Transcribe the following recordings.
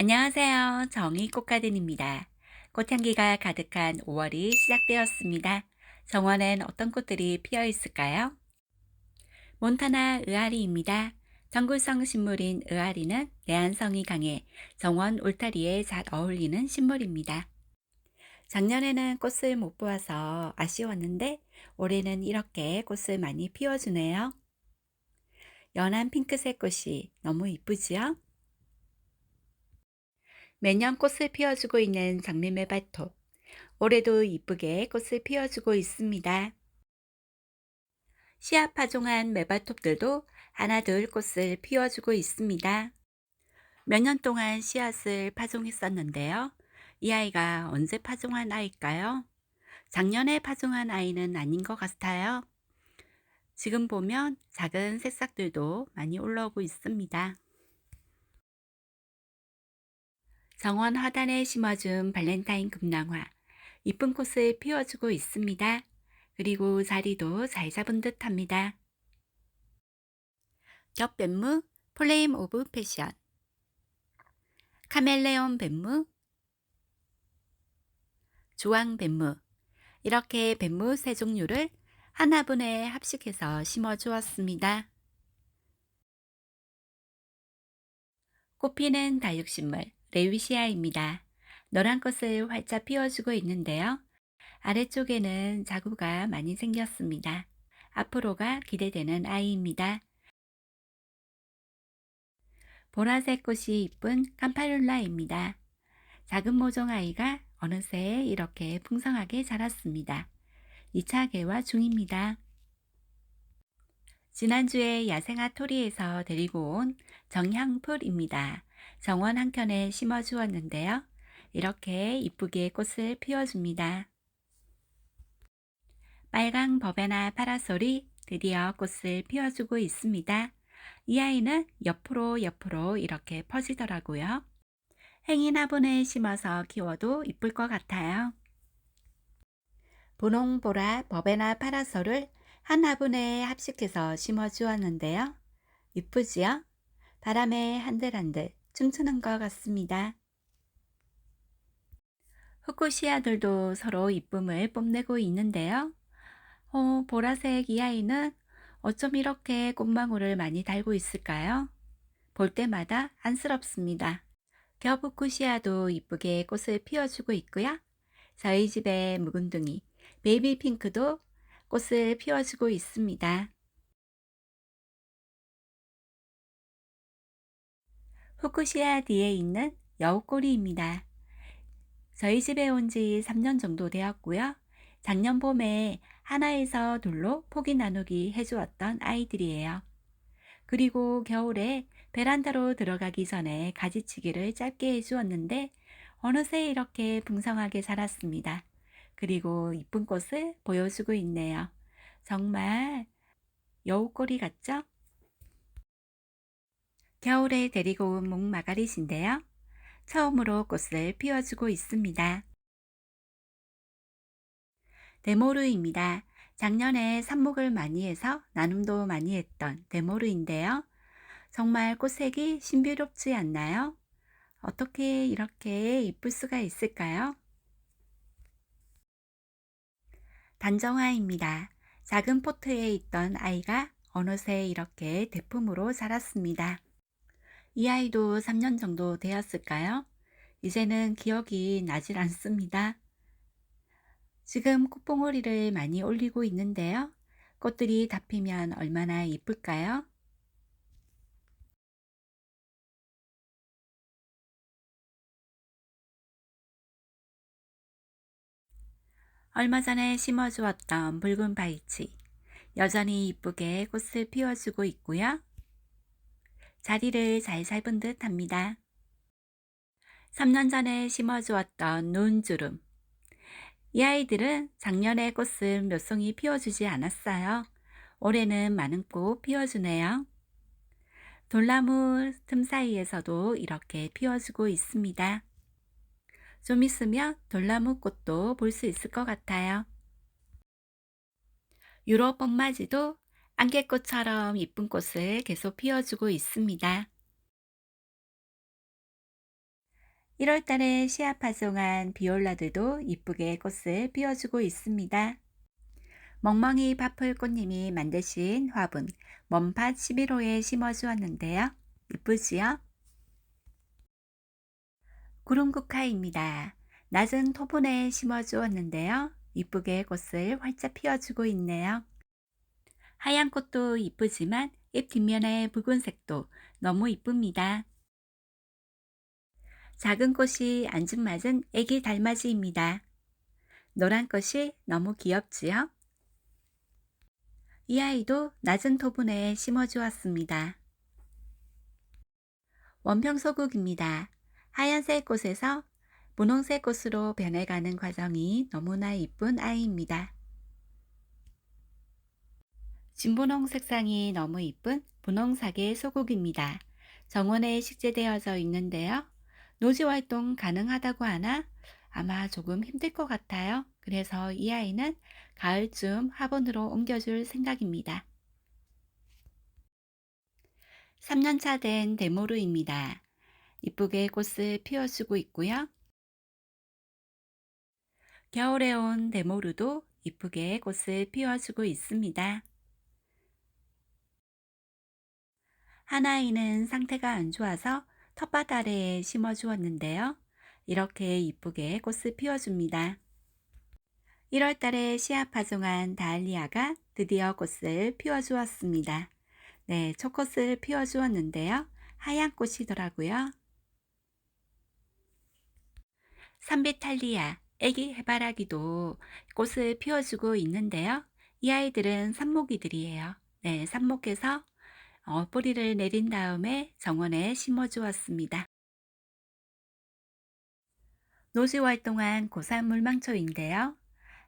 안녕하세요. 정의 꽃가든입니다. 꽃향기가 가득한 5월이 시작되었습니다. 정원엔 어떤 꽃들이 피어 있을까요? 몬타나 의아리입니다. 정글성 식물인 의아리는 내한성이 강해 정원 울타리에 잘 어울리는 식물입니다. 작년에는 꽃을 못 보아서 아쉬웠는데 올해는 이렇게 꽃을 많이 피워주네요. 연한 핑크색 꽃이 너무 이쁘지요? 매년 꽃을 피워주고 있는 장미 메바톱. 올해도 이쁘게 꽃을 피워주고 있습니다. 씨앗 파종한 메바톱들도 하나둘 꽃을 피워주고 있습니다. 몇 년 동안 씨앗을 파종했었는데요. 이 아이가 언제 파종한 아이일까요? 작년에 파종한 아이는 아닌 것 같아요. 지금 보면 작은 새싹들도 많이 올라오고 있습니다. 정원 화단에 심어준 발렌타인 금낭화. 이쁜 꽃을 피워주고 있습니다. 그리고 자리도 잘 잡은 듯 합니다. 겹뱀무, 플레임 오브 패션, 카멜레온 뱀무, 주황 뱀무, 이렇게 뱀무 세 종류를 한 화분에 합식해서 심어 주었습니다. 꽃피는 다육식물, 레위시아입니다. 노란 꽃을 활짝 피워주고 있는데요. 아래쪽에는 자구가 많이 생겼습니다. 앞으로가 기대되는 아이입니다. 보라색 꽃이 이쁜 캄파룰라입니다. 작은 모종 아이가 어느새 이렇게 풍성하게 자랐습니다. 2차 개화 중입니다. 지난주에 야생화 토리에서 데리고 온 정향풀입니다. 정원 한켠에 심어 주었는데요. 이렇게 이쁘게 꽃을 피워줍니다. 빨강 버베나 파라솔이 드디어 꽃을 피워주고 있습니다. 이 아이는 옆으로 이렇게 퍼지더라고요. 행인 화분에 심어서 키워도 이쁠 것 같아요. 분홍보라 버베나 파라솔을 한 화분에 합식해서 심어 주었는데요. 이쁘지요? 바람에 한들한들 춤추는 것 같습니다. 후쿠시아들도 서로 이쁨을 뽐내고 있는데요. 보라색 이 아이는 어쩜 이렇게 꽃망울을 많이 달고 있을까요? 볼 때마다 안쓰럽습니다. 겹후쿠시아도 이쁘게 꽃을 피워주고 있고요. 저희 집의 묵은둥이 베이비 핑크도 꽃을 피워주고 있습니다. 후쿠시아 뒤에 있는 여우꼬리입니다. 저희 집에 온 지 3년 정도 되었고요. 작년 봄에 하나에서 둘로 포기 나누기 해주었던 아이들이에요. 그리고 겨울에 베란다로 들어가기 전에 가지치기를 짧게 해주었는데 어느새 이렇게 풍성하게 자랐습니다. 그리고 이쁜 꽃을 보여주고 있네요. 정말 여우꼬리 같죠? 겨울에 데리고 온 목마가릿인데요. 처음으로 꽃을 피워주고 있습니다. 데모르입니다. 작년에 삽목을 많이 해서 나눔도 많이 했던 데모르인데요. 정말 꽃색이 신비롭지 않나요? 어떻게 이렇게 이쁠 수가 있을까요? 단정화입니다. 작은 포트에 있던 아이가 어느새 이렇게 대품으로 자랐습니다. 이 아이도 3년 정도 되었을까요? 이제는 기억이 나질 않습니다. 지금 꽃봉오리를 많이 올리고 있는데요. 꽃들이 다 피면 얼마나 이쁠까요? 얼마 전에 심어주었던 붉은 바이치. 여전히 이쁘게 꽃을 피워주고 있고요. 자리를 잘 잡은 듯 합니다. 3년 전에 심어주었던 눈주름. 이 아이들은 작년에 꽃을 몇 송이 피워주지 않았어요. 올해는 많은 꽃 피워주네요. 돌나무 틈 사이에서도 이렇게 피워주고 있습니다. 좀 있으면 돌나무 꽃도 볼 수 있을 것 같아요. 유럽 뽕맞이도 안개꽃처럼 이쁜 꽃을 계속 피워주고 있습니다. 1월 달에 씨앗 파종한 비올라들도 이쁘게 꽃을 피워주고 있습니다. 멍멍이 파풀 꽃님이 만드신 화분 먼밭 11호에 심어주었는데요. 이쁘지요? 구름국화입니다. 낮은 토분에 심어주었는데요. 이쁘게 꽃을 활짝 피워주고 있네요. 하얀 꽃도 이쁘지만 잎 뒷면의 붉은색도 너무 이쁩니다. 작은 꽃이 앙증맞은 애기 달맞이입니다. 노란 꽃이 너무 귀엽지요? 이 아이도 낮은 토분에 심어주었습니다. 원평소국입니다. 하얀색 꽃에서 분홍색 꽃으로 변해가는 과정이 너무나 이쁜 아이입니다. 진분홍 색상이 너무 이쁜 분홍사계 소국입니다. 정원에 식재되어져 있는데요. 노지 활동 가능하다고 하나 아마 조금 힘들 것 같아요. 그래서 이 아이는 가을쯤 화분으로 옮겨줄 생각입니다. 3년차 된 데모르입니다. 이쁘게 꽃을 피워주고 있고요. 겨울에 온 데모르도 이쁘게 꽃을 피워주고 있습니다. 한 아이는 상태가 안 좋아서 텃밭 아래에 심어주었는데요. 이렇게 이쁘게 꽃을 피워줍니다. 1월 달에 씨앗 파종한 다알리아가 드디어 꽃을 피워주었습니다. 네, 첫 꽃을 피워주었는데요. 하얀 꽃이더라고요. 산비탈리아, 애기 해바라기도 꽃을 피워주고 있는데요. 이 아이들은 삽목이들이에요. 네, 삽목해서 뿌리를 내린 다음에 정원에 심어주었습니다. 노지 활동한 고산 물망초인데요.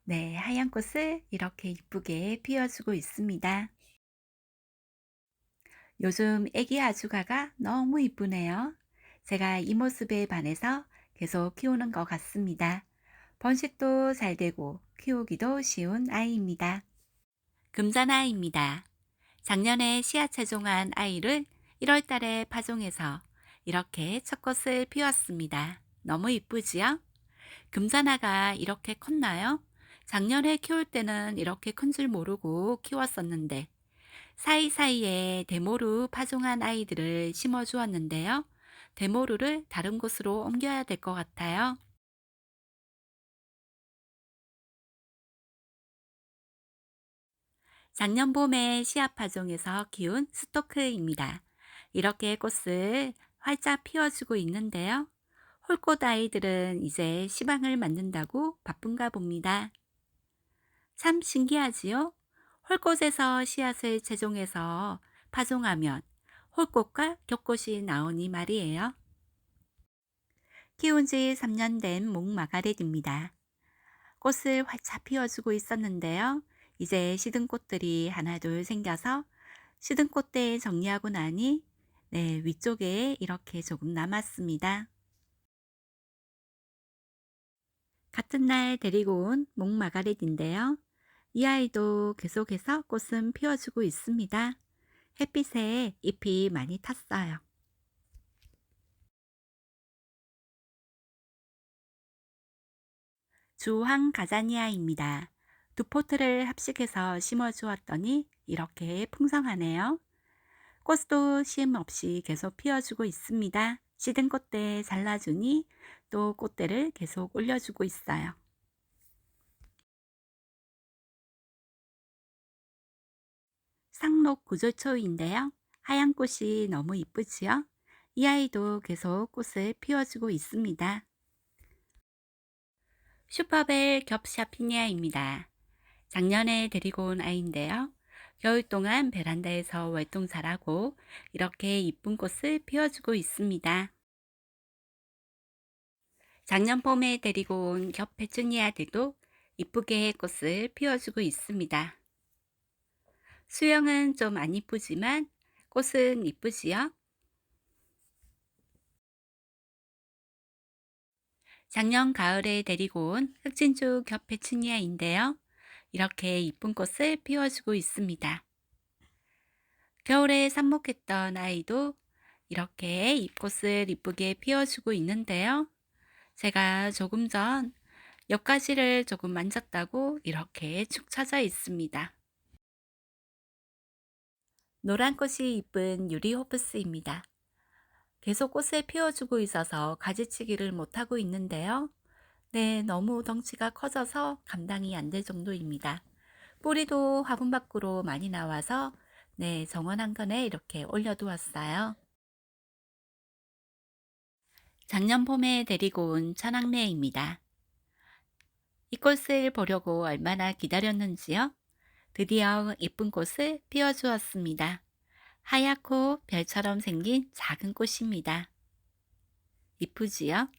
네, 하얀 꽃을 이렇게 이쁘게 피워주고 있습니다. 요즘 애기 아주가가 너무 이쁘네요. 제가 이 모습에 반해서 계속 키우는 것 같습니다. 번식도 잘 되고 키우기도 쉬운 아이입니다. 금자나입니다. 작년에 씨앗 채종한 아이를 1월 달에 파종해서 이렇게 첫 꽃을 피웠습니다. 너무 이쁘지요? 금자나가 이렇게 컸나요? 작년에 키울 때는 이렇게 큰 줄 모르고 키웠었는데 사이사이에 데모루 파종한 아이들을 심어주었는데요. 데모루를 다른 곳으로 옮겨야 될 것 같아요. 작년 봄에 씨앗 파종에서 키운 스토크입니다. 이렇게 꽃을 활짝 피워주고 있는데요. 홀꽃 아이들은 이제 시방을 맞는다고 바쁜가 봅니다. 참 신기하지요? 홀꽃에서 씨앗을 채종해서 파종하면 홀꽃과 격꽃이 나오니 말이에요. 키운 지 3년 된 목마가렛입니다. 꽃을 활짝 피워주고 있었는데요. 이제 시든 꽃들이 하나둘 생겨서 시든 꽃대 정리하고 나니 네, 위쪽에 이렇게 조금 남았습니다. 같은 날 데리고 온 목마가렛인데요. 이 아이도 계속해서 꽃은 피워주고 있습니다. 햇빛에 잎이 많이 탔어요. 주황 가자니아입니다. 두 포트를 합식해서 심어주었더니 이렇게 풍성하네요. 꽃도 쉼 없이 계속 피워주고 있습니다. 시든 꽃대 잘라주니 또 꽃대를 계속 올려주고 있어요. 상록 구절초인데요. 하얀 꽃이 너무 이쁘지요? 이 아이도 계속 꽃을 피워주고 있습니다. 슈퍼벨 겹샤피니아입니다. 작년에 데리고 온 아이인데요. 겨울 동안 베란다에서 활동 잘하고 이렇게 이쁜 꽃을 피워주고 있습니다. 작년 봄에 데리고 온 겹 페추니아들도 이쁘게 꽃을 피워주고 있습니다. 수영은 좀 안 이쁘지만 꽃은 이쁘지요? 작년 가을에 데리고 온 흑진주 겹 페추니아인데요. 이렇게 이쁜 꽃을 피워주고 있습니다. 겨울에 삽목했던 아이도 이렇게 잎꽃을 이쁘게 피워주고 있는데요. 제가 조금 전 옆가지를 조금 만졌다고 이렇게 축 처져 있습니다. 노란 꽃이 이쁜 유리호프스입니다. 계속 꽃을 피워주고 있어서 가지치기를 못하고 있는데요. 네, 너무 덩치가 커져서 감당이 안 될 정도입니다. 뿌리도 화분 밖으로 많이 나와서 네, 정원 한 건에 이렇게 올려두었어요. 작년 봄에 데리고 온 천황매입니다. 이 꽃을 보려고 얼마나 기다렸는지요? 드디어 이쁜 꽃을 피워주었습니다. 하얗고 별처럼 생긴 작은 꽃입니다. 이쁘지요?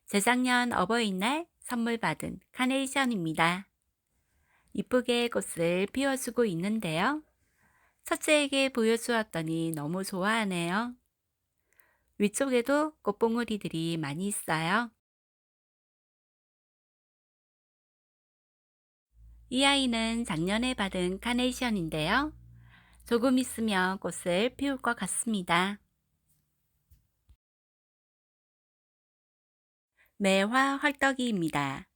재작년 어버이날 선물 받은 카네이션입니다. 이쁘게 꽃을 피워주고 있는데요. 첫째에게 보여주었더니 너무 좋아하네요. 위쪽에도 꽃봉오리들이 많이 있어요. 이 아이는 작년에 받은 카네이션인데요. 조금 있으면 꽃을 피울 것 같습니다. 매화 헐떡이입니다.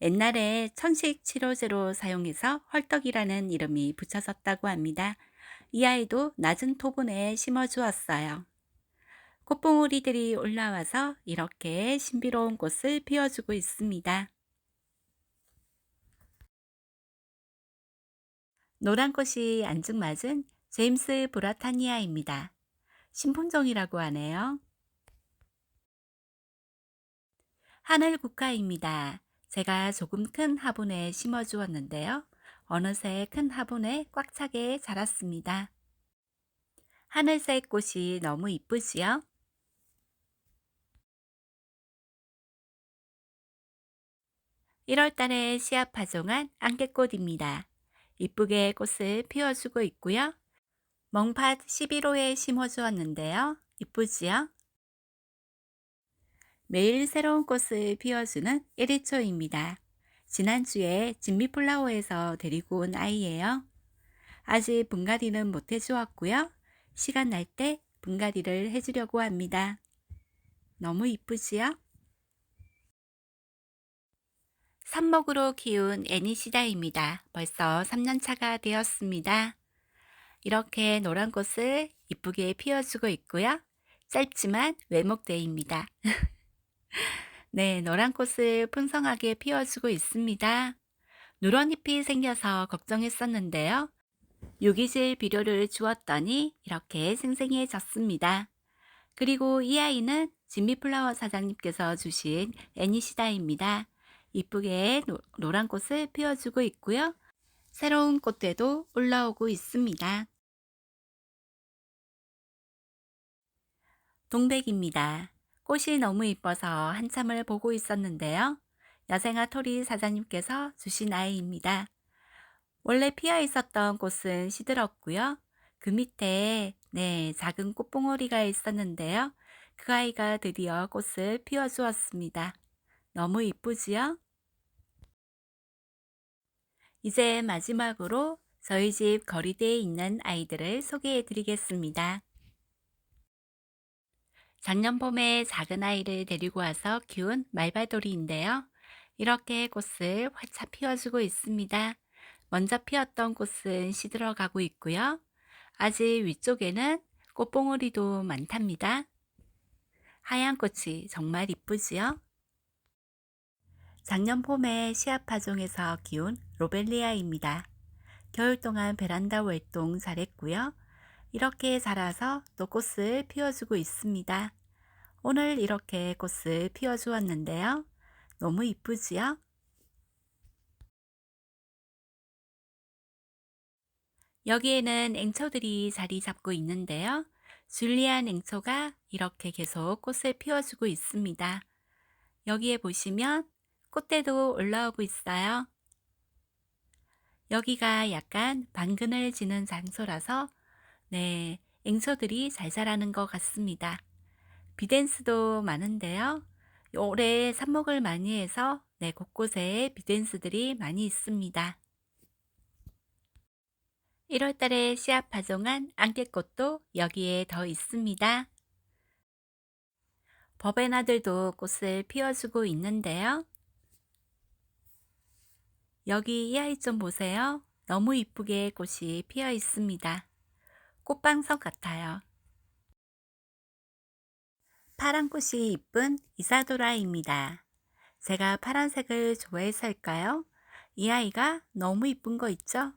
옛날에 천식 치료제로 사용해서 헐떡이라는 이름이 붙여졌다고 합니다. 이 아이도 낮은 토분에 심어주었어요. 꽃봉오리들이 올라와서 이렇게 신비로운 꽃을 피워주고 있습니다. 노란 꽃이 앙증맞은 제임스 브라타니아입니다. 신품종이라고 하네요. 하늘 국화입니다. 제가 조금 큰 화분에 심어 주었는데요. 어느새 큰 화분에 꽉 차게 자랐습니다. 하늘색 꽃이 너무 이쁘지요? 1월 달에 씨앗 파종한 안개꽃입니다. 이쁘게 꽃을 피워주고 있고요. 멍팥 11호에 심어 주었는데요. 이쁘지요? 매일 새로운 꽃을 피워주는 1위초입니다. 지난주에 진미플라워에서 데리고 온 아이예요. 아직 분갈이는 못 해주었고요. 시간 날 때 분갈이를 해주려고 합니다. 너무 이쁘지요? 삽목으로 키운 애니시다입니다. 벌써 3년차가 되었습니다. 이렇게 노란 꽃을 이쁘게 피워주고 있고요. 짧지만 외목대입니다. 네, 노란 꽃을 풍성하게 피워주고 있습니다. 누런잎이 생겨서 걱정했었는데요. 유기질 비료를 주었더니 이렇게 생생해졌습니다. 그리고 이 아이는 진미플라워 사장님께서 주신 애니시다입니다. 이쁘게 노란 꽃을 피워주고 있고요. 새로운 꽃대도 올라오고 있습니다. 동백입니다. 꽃이 너무 이뻐서 한참을 보고 있었는데요. 야생아 토리 사장님께서 주신 아이입니다. 원래 피어 있었던 꽃은 시들었고요. 그 밑에 네, 작은 꽃봉오리가 있었는데요. 그 아이가 드디어 꽃을 피워 주었습니다. 너무 이쁘지요? 이제 마지막으로 저희 집 거리대에 있는 아이들을 소개해 드리겠습니다. 작년 봄에 작은 아이를 데리고 와서 키운 말바돌이인데요. 이렇게 꽃을 활짝 피워주고 있습니다. 먼저 피었던 꽃은 시들어가고 있고요. 아직 위쪽에는 꽃봉오리도 많답니다. 하얀 꽃이 정말 이쁘지요? 작년 봄에 씨앗 파종해서 키운 로벨리아입니다. 겨울 동안 베란다 활동 잘했고요. 이렇게 자라서 또 꽃을 피워주고 있습니다. 오늘 이렇게 꽃을 피워주었는데요. 너무 이쁘지요? 여기에는 앵초들이 자리 잡고 있는데요. 줄리안 앵초가 이렇게 계속 꽃을 피워주고 있습니다. 여기에 보시면 꽃대도 올라오고 있어요. 여기가 약간 방그늘 지는 장소라서 네, 앵초들이 잘 자라는 것 같습니다. 비덴스도 많은데요. 올해 삽목을 많이 해서 네, 곳곳에 비덴스들이 많이 있습니다. 1월 달에 씨앗 파종한 안개꽃도 여기에 더 있습니다. 버베나들도 꽃을 피워주고 있는데요. 여기 이 아이 좀 보세요. 너무 이쁘게 꽃이 피어 있습니다. 꽃방석 같아요. 파란 꽃이 이쁜 이사도라입니다. 제가 파란색을 좋아해서일까요? 이 아이가 너무 이쁜 거 있죠?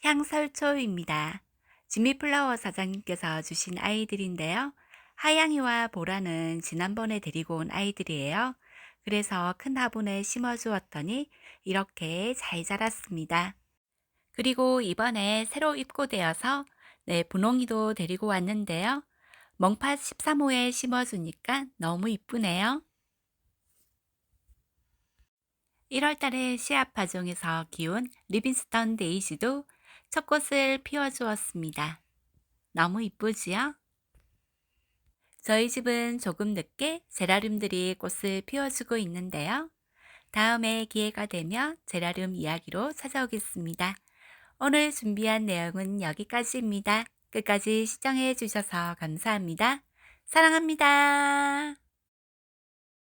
향설초입니다. 지미플라워 사장님께서 주신 아이들인데요. 하양이와 보라는 지난번에 데리고 온 아이들이에요. 그래서 큰 화분에 심어 주었더니 이렇게 잘 자랐습니다. 그리고 이번에 새로 입고되어서 분홍이도 데리고 왔는데요. 멍팥 13호에 심어주니까 너무 이쁘네요. 1월 달에 씨앗 파종에서 키운 리빈스턴 데이지도 첫 꽃을 피워주었습니다. 너무 이쁘지요? 저희 집은 조금 늦게 제라늄들이 꽃을 피워주고 있는데요. 다음에 기회가 되면 제라늄 이야기로 찾아오겠습니다. 오늘 준비한 내용은 여기까지입니다. 끝까지 시청해 주셔서 감사합니다. 사랑합니다.